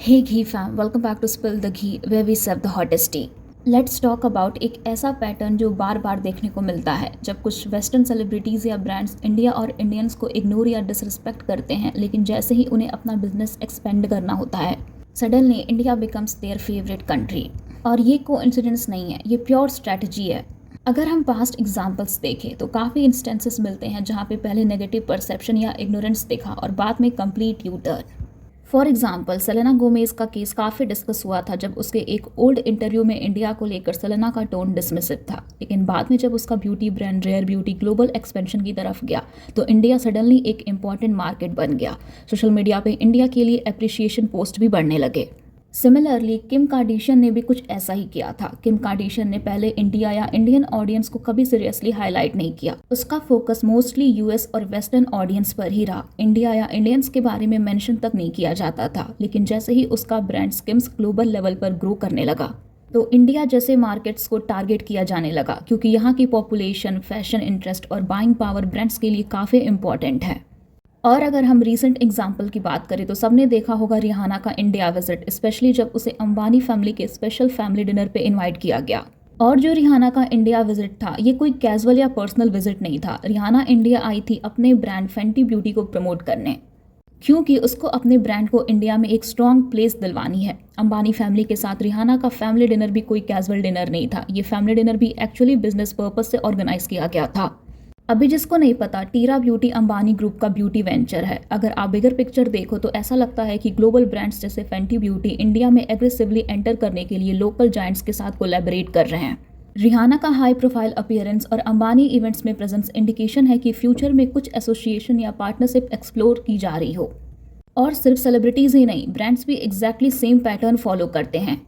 Hey ghee fam, welcome back to spill the ghee where we serve the hottest tea. Let's talk about एक ऐसा pattern जो बार बार देखने को मिलता है जब कुछ वेस्टर्न सेलिब्रिटीज़ या ब्रांड्स इंडिया और इंडियंस को इग्नोर या डिसरिस्पेक्ट करते हैं, लेकिन जैसे ही उन्हें अपना बिजनेस एक्सपेंड करना होता है suddenly India becomes their favourite country. और ये कोइंसिडेंस नहीं है, ये प्योर स्ट्रैटेजी है। अगर हम पास्ट एग्जाम्पल्स देखें तो काफ़ी इंस्टेंसेस मिलते हैं जहाँ पे पहले नेगेटिव परसेप्शन या इग्नोरेंस दिखा और बाद में complete U turn. For example, Selena Gomez का केस काफ़ी डिस्कस हुआ था जब उसके एक ओल्ड इंटरव्यू में इंडिया को लेकर सेलेना का टोन डिसमिसिव था, लेकिन बाद में जब उसका beauty brand rare beauty global expansion की तरफ गया तो इंडिया सडनली एक इम्पॉर्टेंट मार्केट बन गया। सोशल मीडिया पे इंडिया के लिए अप्रिशिएशन पोस्ट भी बढ़ने लगे। सिमिलरली किम कार्डिशियन ने भी कुछ ऐसा ही किया था। किम कार्डिशियन ने पहले इंडिया या इंडियन ऑडियंस को कभी सीरियसली हाईलाइट नहीं किया। उसका फोकस मोस्टली यूएस और वेस्टर्न ऑडियंस पर ही रहा। इंडिया या इंडियंस के बारे में मेंशन तक नहीं किया जाता था। लेकिन जैसे ही उसका ब्रांड स्किम्स ग्लोबल लेवल पर ग्रो करने लगा तो इंडिया जैसे मार्केट्स को टारगेट किया जाने लगा, क्योंकि यहाँ की पॉपुलेशन, फैशन इंटरेस्ट और बाइंग पावर ब्रांड्स के लिए काफ़ी इंपॉर्टेंट है। और अगर हम रीसेंट एग्जाम्पल की बात करें तो सबने देखा होगा रिहाना का इंडिया विजिट, स्पेशली जब उसे अंबानी फैमिली के स्पेशल फैमिली डिनर पे इनवाइट किया गया। और जो रिहाना का इंडिया विजिट था ये कोई कैजुअल या पर्सनल विजिट नहीं था। रिहाना इंडिया आई थी अपने ब्रांड फेंटी ब्यूटी को प्रमोट करने, क्योंकि उसको अपने ब्रांड को इंडिया में एक स्ट्रॉन्ग प्लेस दिलवानी है। अंबानी फैमिली के साथ रिहाना का फैमिली डिनर भी कोई कैजुअल डिनर नहीं था। ये फैमिली डिनर भी एक्चुअली बिजनेस पर्पज से ऑर्गेनाइज किया गया था। अभी जिसको नहीं पता, टीरा ब्यूटी अंबानी ग्रुप का ब्यूटी वेंचर है। अगर आप बिगर पिक्चर देखो तो ऐसा लगता है कि ग्लोबल ब्रांड्स जैसे फेंटी ब्यूटी इंडिया में एग्रेसिवली एंटर करने के लिए लोकल जायंट्स के साथ कोलैबोरेट कर रहे हैं। रिहाना का हाई प्रोफाइल अपीयरेंस और अंबानी इवेंट्स में प्रेजेंस इंडिकेशन है कि फ्यूचर में कुछ एसोसिएशन या पार्टनरशिप एक्सप्लोर की जा रही हो। और सिर्फ सेलिब्रिटीज़ ही नहीं, ब्रांड्स भी एग्जैक्टली सेम पैटर्न फॉलो करते हैं।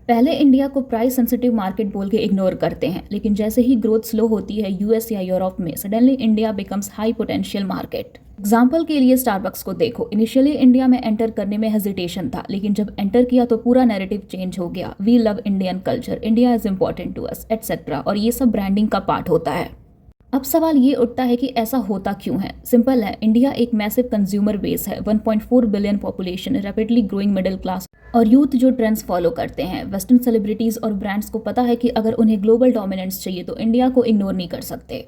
पहले इंडिया को प्राइस सेंसिटिव मार्केट बोल के इग्नोर करते हैं, लेकिन जैसे ही ग्रोथ स्लो होती है यूएस या यूरोप में suddenly India becomes high potential market. Example के लिए स्टारबक्स को देखो। इनिशियली इंडिया में एंटर करने में हेजिटेशन था, लेकिन जब एंटर किया तो पूरा नैरेटिव चेंज हो गया। We love Indian culture, India is important to us etcetera, और ये सब ब्रांडिंग का पार्ट होता है। अब सवाल ये उठता है कि ऐसा होता क्यों है। सिंपल है, इंडिया एक मैसिव कंज्यूमर बेस है, 1.4 billion population, rapidly growing middle class और यूथ जो ट्रेंड्स फॉलो करते हैं। वेस्टर्न सेलिब्रिटीज़ और ब्रांड्स को पता है कि अगर उन्हें ग्लोबल डोमिनेंस चाहिए तो इंडिया को इग्नोर नहीं कर सकते।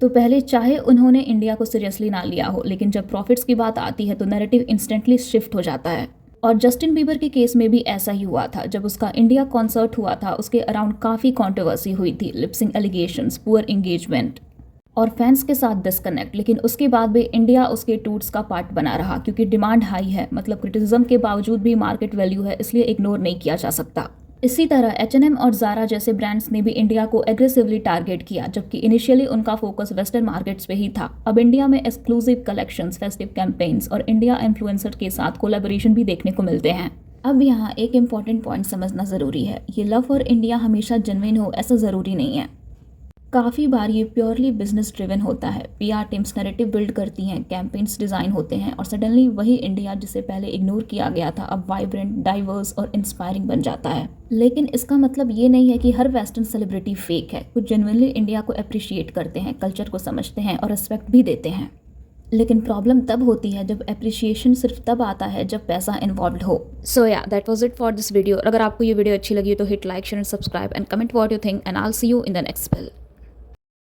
तो पहले चाहे उन्होंने इंडिया को सीरियसली ना लिया हो, लेकिन जब प्रॉफिट्स की बात आती है तो नैरेटिव इंस्टेंटली शिफ्ट हो जाता है। और जस्टिन बीबर के केस में भी ऐसा ही हुआ था। जब उसका इंडिया कॉन्सर्ट हुआ था उसके अराउंड काफ़ी कॉन्ट्रोवर्सी हुई थी, लिपसिंग एलिगेशंस, पुअर एंगेजमेंट और फैंस के साथ डिस्कनेक्ट। लेकिन उसके बाद भी इंडिया उसके टूर्स का पार्ट बना रहा, क्योंकि डिमांड हाई है, मतलब क्रिटिसिज्म के बावजूद भी मार्केट वैल्यू है, इसलिए इग्नोर नहीं किया जा सकता। इसी तरह H&M और ज़ारा जैसे ब्रांड्स ने भी इंडिया को एग्रेसिवली टारगेट किया, जबकि इनिशियली उनका फोकस वेस्टर्न मार्केट्स पे ही था। अब इंडिया में एक्सक्लूसिव कलेक्शंस, फेस्टिव कैंपेन्स और इंडिया इन्फ्लुएंसर के साथ कोलैबोरेशन भी देखने को मिलते हैं। अब यहाँ एक इम्पॉर्टेंट पॉइंट समझना ज़रूरी है, ये लव फॉर इंडिया हमेशा जेन्युइन हो ऐसा ज़रूरी नहीं है। काफ़ी बार ये प्योरली बिजनेस ड्रिवन होता है। पीआर टीम्स नैरेटिव बिल्ड करती हैं, कैंपेन्स डिज़ाइन होते हैं और सडनली वही इंडिया जिसे पहले इग्नोर किया गया था अब वाइब्रेंट, डाइवर्स और इंस्पायरिंग बन जाता है। लेकिन इसका मतलब ये नहीं है कि हर वेस्टर्न सेलिब्रिटी फेक है। कुछ जेन्युइनली इंडिया को अप्रिशिएट करते हैं, कल्चर को समझते हैं और रिस्पेक्ट भी देते हैं। लेकिन प्रॉब्लम तब होती है जब अप्रिशिएशन सिर्फ तब आता है जब पैसा इन्वॉल्व हो। सो या that was it for this video. अगर आपको ये वीडियो अच्छी लगी तो hit like, share and subscribe and comment what you think and I will see you in the next bill.